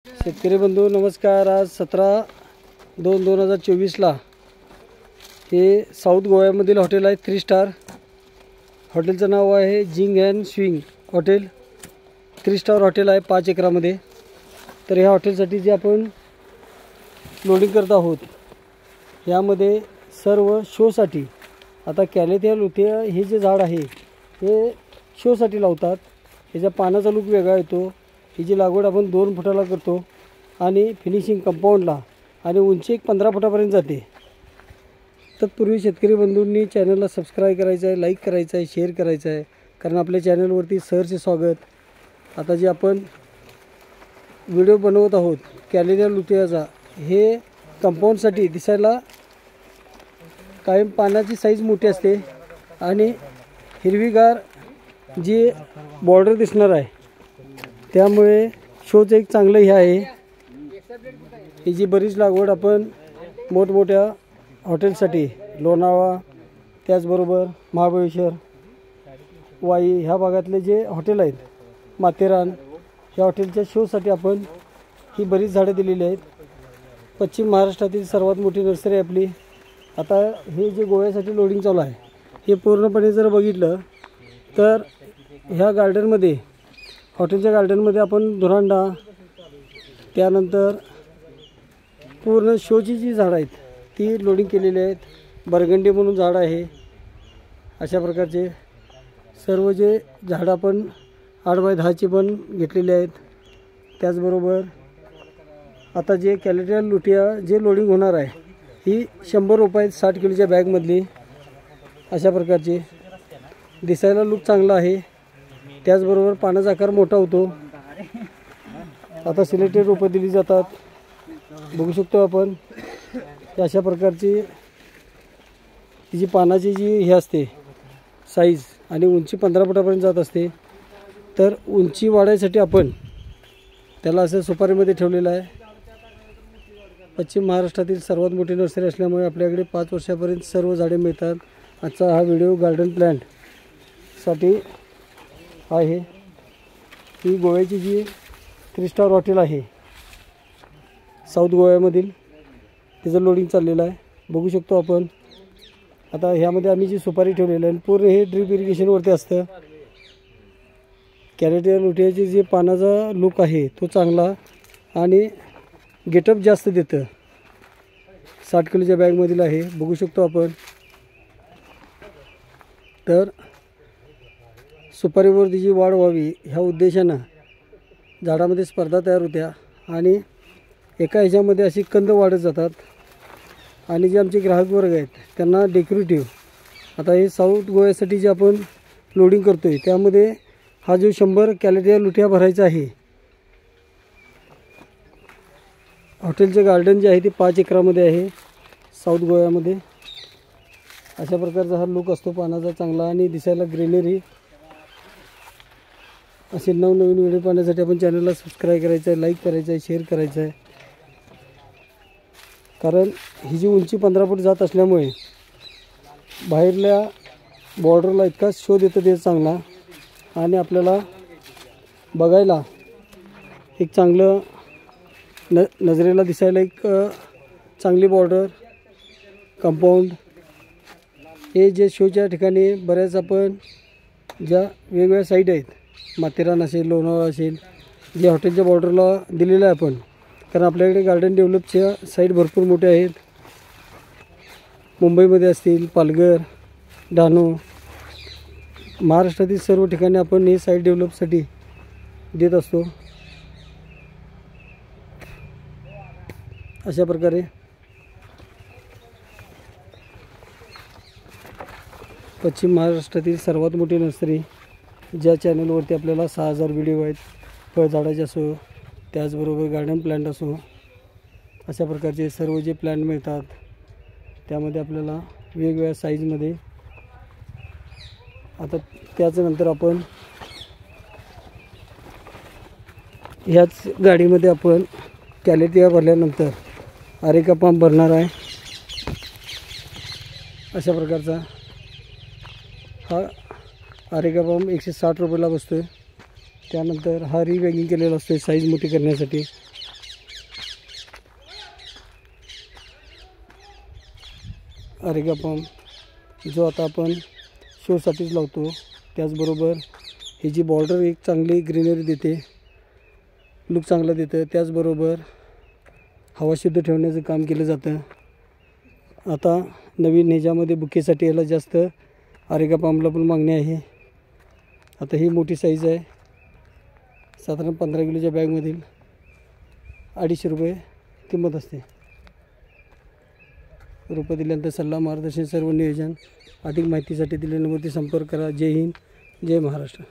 शेतकरी बंधू नमस्कार। आज 17/2/2024ला हे साऊथ गोव्यामधील हॉटेल आहे 3 स्टार। हॉटेलचं नाव आहे zing and swing hotel. 3 star hotel आहे 5 एकरामध्ये। तर ह्या हॉटेलसाठी जे आपण लोडिंग करत आहोत यामध्ये सर्व शोसाठी, आता कॅलेथिया लुथिया हे जे झाड आहे हे शोसाठी लावतात। ह्याच्या पानाचा लूक वेगळा येतो। हिची लागवड आपण 2 फुटाला करतो आणि फिनिशिंग कंपाऊंडला आणि उंची 15 फुटापर्यंत जाते। तत्पूर्वी शेतकरी बंधूंनी चॅनलला सबस्क्राईब करायचं आहे, लाईक करायचं आहे, शेअर करायचं आहे, कारण आपल्या चॅनलवरती सहर्ष स्वागत। आता जे आपण व्हिडिओ बनवत आहोत कॅलेथिया लुथियाचा, हे कंपाऊंडसाठी दिसायला कायम पानाची साईज मोठी असते आणि हिरवीगार जी बॉर्डर दिसणार आहे, त्यामुळे शोचं एक चांगलं हे आहे। हिची बरीच लागवड आपण मोठमोठ्या हॉटेलसाठी, लोणावळा त्याचबरोबर महाबळेश्वर, वाई ह्या भागातले जे हॉटेल आहेत, माथेरान, ह्या हॉटेलच्या शोसाठी आपण ही बरीच झाडं दिलेली आहेत। पश्चिम महाराष्ट्रातील सर्वात मोठी नर्सरी आपली। आता हे जे गोव्यासाठी लोडिंग चालू आहे हे पूर्णपणे जर बघितलं तर ह्या गार्डनमध्ये, हॉटेलच्या गार्डनमध्ये आपण धुरांडा, त्यानंतर पूर्ण शोची जी झाडं आहेत ती लोडिंग केलेली आहेत। बरगंडी म्हणून झाड आहे। अशा प्रकारचे सर्व जे झाडं आपण 8x10ची पण घेतलेली आहेत। त्याचबरोबर आता जे कॅलेथिया लुथिया जे लोडिंग होणार आहे ही 100 रुपये 60 किलोच्या बॅगमधली। अशा प्रकारची दिसायला लूक चांगला आहे, त्याचबरोबर पानाचा आकार मोठा होतो। आता सिलेक्टेड रोपं दिली जातात, बघू शकतो आपण। अशा प्रकारची तिची पानाची जी हे असते साईज आणि उंची 15 फुटापर्यंत जात असते। तर उंची वाढायसाठी आपण त्याला असं सुपारीमध्ये ठेवलेलं आहे। पश्चिम महाराष्ट्रातील सर्वात मोठी नर्सरी असल्यामुळे आपल्याकडे 5 वर्षापर्यंत सर्व झाडे मिळतात। आजचा हा व्हिडिओ गार्डन प्लांटसाठी आहे। ही गोव्याची जी 3 स्टार हॉटेल आहे साऊथ गोव्यामधील, तिचं लोडिंग चाललेलं आहे, बघू शकतो आपण। आता ह्यामध्ये आम्ही जी सुपारी ठेवलेली आहे पूर्ण हे ड्रिप इरिगेशनवरती असतं। कॅलेथिया लुथियाची जी पानाचा लूक आहे तो चांगला आणि गेटअप जास्त देतं। 60 किलोच्या बॅगमधील आहे, बघू शकतो आपण। तर सुपारीवर तिची वाढ व्हावी ह्या उद्देशानं झाडामध्ये स्पर्धा तयार होत्या आणि एका ह्याच्यामध्ये अशी कंद वाढत जातात। आणि जे आमचे ग्राहक वर्ग आहेत त्यांना डेकोरेटिव्ह, आता हे साऊथ गोव्यासाठी जे आपण लोडिंग करतो आहे त्यामध्ये हा जो 100 कॅलेथिया लुथिया भरायचा आहे। हॉटेलचे गार्डन जे आहे ते 5 एकरामध्ये आहे साऊथ गोव्यामध्ये। अशा प्रकारचा हा लूक असतो पानाचा चांगला आणि दिसायला ग्रीनरी। असे नवनवीन व्हिडिओ पाहण्यासाठी आपण चॅनलला सबस्क्राईब करायचं आहे, लाईक करायचं आहे, शेअर करायचं आहे, कारण ही जी उंची 15 फूट जात असल्यामुळे बाहेरल्या बॉर्डरला इतका शोध येतो ते चांगला आणि बघायला एक चांगलं नजरेला दिसायला एक चांगली बॉर्डर कंपाऊंड। हे जे शोच्या ठिकाणी बऱ्याच आपण ज्या वेगवेगळ्या साईट आहेत, माथेरान असेल, लोणावळा असेल, जे हॉटेलच्या बॉर्डरला दिलेलं आहे आपण, कारण आपल्याकडे गार्डन डेव्हलपच्या साईट भरपूर मोठ्या आहेत। मुंबईमध्ये असतील, पालघर, डहाणू, महाराष्ट्रातील सर्व ठिकाणी आपण हे साईट डेव्हलपसाठी देत असतो। अशा प्रकारे पश्चिम महाराष्ट्रातील सर्वात मोठी नर्सरी, ज्या चॅनलवरती आपल्याला 6000 व्हिडिओ आहेत, फळझाडाचे असो त्याचबरोबर गार्डन प्लांट असो, अशा प्रकारचे सर्व जे प्लांट मिळतात त्यामध्ये आपल्याला वेगवेगळ्या साईजमध्ये। आता त्याच्यानंतर आपण ह्याच गाडीमध्ये आपण कॅलेथिया भरल्यानंतर अरेका पंप भरणार आहे। अशा प्रकारचा हा अरेका पंप 160 रुपयाला बसतो। त्यानंतर हा रिबॅगिंग केलेला असतो साईज मोठी करण्यासाठी। अरेगा पंप जो आता आपण शोसाठीच लावतो. त्याचबरोबर ही जी बॉर्डर एक चांगली ग्रीनरी देते, लुक चांगला देतं. त्याचबरोबर हवा शुद्ध ठेवण्याचं काम केलं जातं. आता नवीन ह्याच्यामध्ये बुकेसाठी याला जास्त अरेगा पंपला पण मागणी आहे. आता ही मोठी साईज आहे, साधारण 15 किलोच्या बॅगमधील 250 रुपये किंमत असते. रोपं दिल्यानंतर सल्ला, मार्गदर्शन, सर्व नियोजन अधिक माहितीसाठी दिलेल्या नंबरवरती संपर्क करा. जय हिंद, जय महाराष्ट्र.